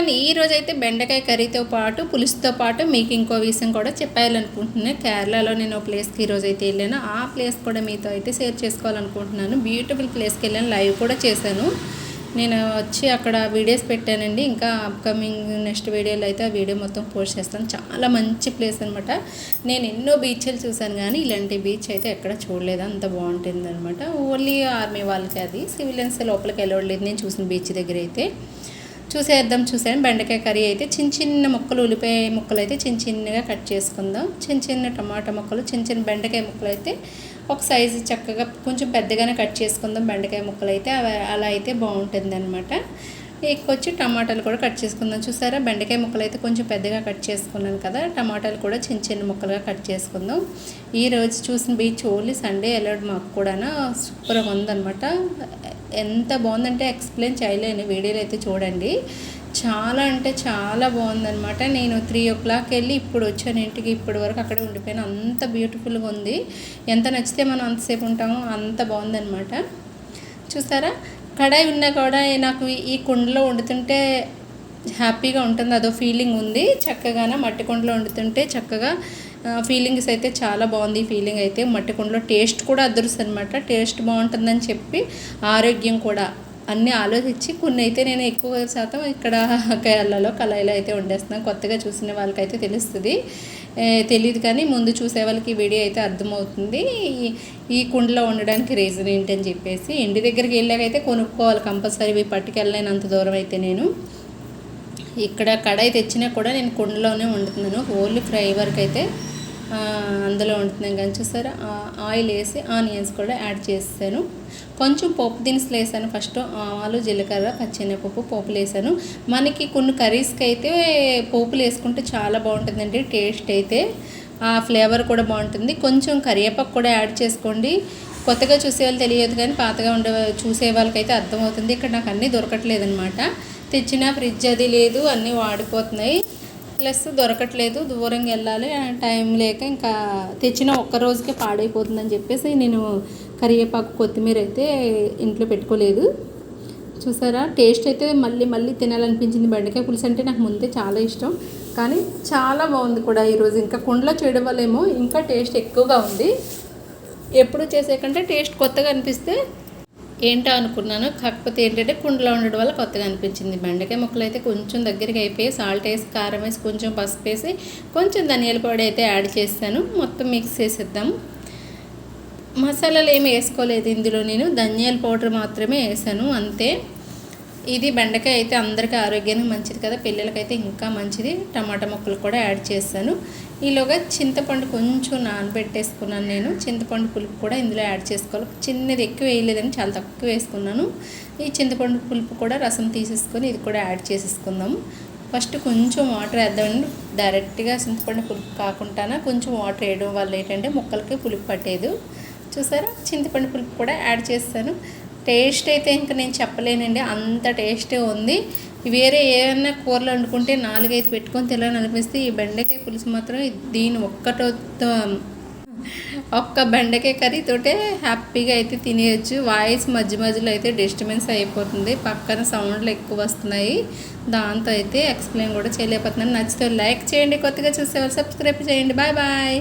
Everyone, ఈరోజైతే బెండకాయ కర్రీతో పాటు పులుసుతో పాటు మీకు ఇంకో విషయం కూడా చెప్పాలనుకుంటున్నాను. కేరళలో నేను ఒక ప్లేస్కి ఈరోజైతే వెళ్ళాను. ఆ ప్లేస్ కూడా మీతో అయితే షేర్ చేసుకోవాలనుకుంటున్నాను. బ్యూటిఫుల్ ప్లేస్కి వెళ్ళాను, లైవ్ కూడా చేశాను. నేను వచ్చి అక్కడ వీడియోస్ పెట్టానండి. ఇంకా అప్కమింగ్ నెక్స్ట్ వీడియోలో అయితే ఆ వీడియో మొత్తం పోస్ట్ చేస్తాను. చాలా మంచి ప్లేస్ అనమాట. నేను ఎన్నో బీచ్లు చూశాను కానీ ఇలాంటి బీచ్ అయితే ఎక్కడ చూడలేదు. అంత బాగుంటుంది అనమాట. ఓన్లీ ఆర్మీ వాళ్ళకి, అది సివిలియన్స్ లోపలికి వెళ్ళలేదు. నేను చూసిన బీచ్ దగ్గర అయితే చూసాను. బెండకాయ కర్రీ అయితే చిన్న చిన్న ముక్కలు, ఉల్లిపాయ ముక్కలు అయితే చిన్న చిన్నగా కట్ చేసుకుందాం. చిన్న చిన్న టమాటా ముక్కలు, చిన్న చిన్న బెండకాయ ముక్కలు అయితే ఒక సైజు చక్కగా కొంచెం పెద్దగానే కట్ చేసుకుందాం. బెండకాయ ముక్కలు అయితే అలా అయితే బాగుంటుంది అనమాట. వచ్చి టమాటాలు కూడా కట్ చేసుకుందాం. చూసారా, బెండకాయ ముక్కలు అయితే కొంచెం పెద్దగా కట్ చేసుకున్నాను కదా, టమాటాలు కూడా చిన్న చిన్న ముక్కలుగా కట్ చేసుకుందాం. ఈరోజు చూసిన బీచ్ ఓన్లీ సండే వెళ్ళాడు మాకు కూడా, సూపర్గా ఉందన్నమాట. ఎంత బాగుందంటే ఎక్స్ప్లెయిన్ చేయలేను, వీడియోలో అయితే చూడండి. చాలా అంటే చాలా బాగుందన్నమాట. నేను 3 o'clock వెళ్ళి ఇప్పుడు వచ్చాను ఇంటికి. ఇప్పటి వరకు అక్కడే ఉండిపోయాను. అంత బ్యూటిఫుల్గా ఉంది. ఎంత నచ్చితే మనం అంతసేపు ఉంటామో అంత బాగుందన్నమాట. చూసారా, కడాయి ఉన్నా కూడా నాకు ఈ కుండలో వండుతుంటే హ్యాపీగా ఉంటుంది, అదో ఫీలింగ్ ఉంది. చక్కగానే మట్టి కుండలో వండుతుంటే చక్కగా ఫీలింగ్స్ అయితే చాలా బాగుంది. ఈ ఫీలింగ్ అయితే మట్టి కుండలో టేస్ట్ కూడా అదృష్టం అనమాట. టేస్ట్ బాగుంటుందని చెప్పి ఆరోగ్యం కూడా అన్నీ ఆలోచించి కొన్ని అయితే నేను ఎక్కువ శాతం ఇక్కడ కేరళలో కళాయిలో అయితే వండేస్తున్నాను. కొత్తగా చూసిన వాళ్ళకైతే తెలుస్తుంది, తెలియదు కానీ ముందు చూసే వాళ్ళకి ఈ వీడియో అయితే అర్థమవుతుంది ఈ కుండలో వండడానికి రీజన్ ఏంటని చెప్పేసి. ఇంటి దగ్గరికి వెళ్ళాకైతే కొనుక్కోవాలి కంపల్సరీ, ఇవి పట్టుకెళ్ళలేనంత దూరం అయితే నేను ఇక్కడ కడాయి తెచ్చినా కూడా నేను కుండలోనే వండుతున్నాను. ఓన్లీ ఫ్రై వరకు అయితే అందులో వండుతున్నాను. కానీ చూసారా, ఆయిల్ వేసి ఆనియన్స్ కూడా యాడ్ చేసాను. కొంచెం పోపు దినుసులు వేసాను. ఫస్ట్ ఆవాలు, జీలకర్ర, పచ్చెనపప్పు పోపులు వేసాను. మనకి కొన్ని కర్రీస్కి అయితే పోపులు వేసుకుంటే చాలా బాగుంటుందండి టేస్ట్ అయితే, ఆ ఫ్లేవర్ కూడా బాగుంటుంది. కొంచెం కరివేపాకు కూడా యాడ్ చేసుకోండి. కొత్తగా చూసేవాళ్ళు తెలియదు కానీ పాతగా చూసే వాళ్ళకైతే అర్థమవుతుంది. ఇక్కడ నాకు అన్నీ దొరకట్లేదు అనమాట. తెచ్చిన ఫ్రిడ్జ్ అది లేదు, అన్నీ వాడిపోతున్నాయి, ప్లస్ దొరకట్లేదు, దూరంగా వెళ్ళాలి, టైం లేక ఇంకా తెచ్చిన ఒక్క రోజుకే పాడైపోతుందని చెప్పేసి నేను కరివేపాకు, కొత్తిమీర అయితే ఇంట్లో పెట్టుకోలేదు. చూసారా, టేస్ట్ అయితే మళ్ళీ తినాలనిపించింది. బెండకాయ పులుసు అంటే నాకు ముందే చాలా ఇష్టం, కానీ చాలా బాగుంది కూడా ఈరోజు. ఇంకా కుండలో చేయడం వల్ల ఏమో ఇంకా టేస్ట్ ఎక్కువగా ఉంది. ఎప్పుడు చేసే కంటే టేస్ట్ కొత్తగా అనిపిస్తే ఏంటో అనుకున్నాను. కాకపోతే ఏంటంటే కుండలో ఉండడం వల్ల కొత్తగా అనిపించింది. బెండకాయ ముక్కలు అయితే కొంచెం దగ్గరికి అయిపోయి సాల్ట్ వేసి, కారం వేసి, కొంచెం పసుపు వేసి, కొంచెం ధనియాల పొడి అయితే యాడ్ చేస్తాను. మొత్తం మిక్స్ చేసేద్దాం. మసాలాలు ఏమి వేసుకోలేదు ఇందులో, నేను ధనియాల పౌడర్ మాత్రమే వేసాను అంతే. ఇది బెండకాయ అయితే అందరికీ ఆరోగ్యానికి మంచిది కదా, పిల్లలకైతే ఇంకా మంచిది. టమాటా ముక్కలు కూడా యాడ్ చేస్తాను. ఈలోగా చింతపండు కొంచెం నానబెట్టేసుకున్నాను నేను. చింతపండు పులుపు కూడా ఇందులో యాడ్ చేసుకోవాలి. చిన్నది ఎక్కువ వేయలేదని చాలా తక్కువ వేసుకున్నాను. ఈ చింతపండు పులుపు కూడా రసం తీసేసుకొని ఇది కూడా యాడ్ చేసేసుకుందాము. ఫస్ట్ కొంచెం వాటర్ వేద్దామండి. డైరెక్ట్గా చింతపండు పులుపు కాకుండా కొంచెం వాటర్ వేయడం వల్ల ఏంటంటే ముక్కలకి పులుపు పట్టేదు. చూసారా, చింతపండు పులుపు కూడా యాడ్ చేస్తాను. టేస్ట్ అయితే ఇంకా నేను చెప్పలేనండి, అంత టేస్టే ఉంది. వేరే ఏమన్నా కూరలు వండుకుంటే 4-5 పెట్టుకొని తినాలనిపిస్తే ఈ బెండకాయ పులుసు మాత్రం దీని ఒక్క బెండకాయ కర్రీతోటే హ్యాపీగా అయితే తినేయచ్చు. వాయిస్ మధ్యలో అయితే డిస్టర్బెన్స్ అయిపోతుంది, పక్కన సౌండ్లు ఎక్కువ వస్తున్నాయి, దాంతో అయితే ఎక్స్ప్లెయిన్ కూడా చేయలేకపోతున్నాను. నచ్చితే లైక్ చేయండి, కొత్తగా చూసేవాళ్ళు సబ్స్క్రైబ్ చేయండి. Bye bye.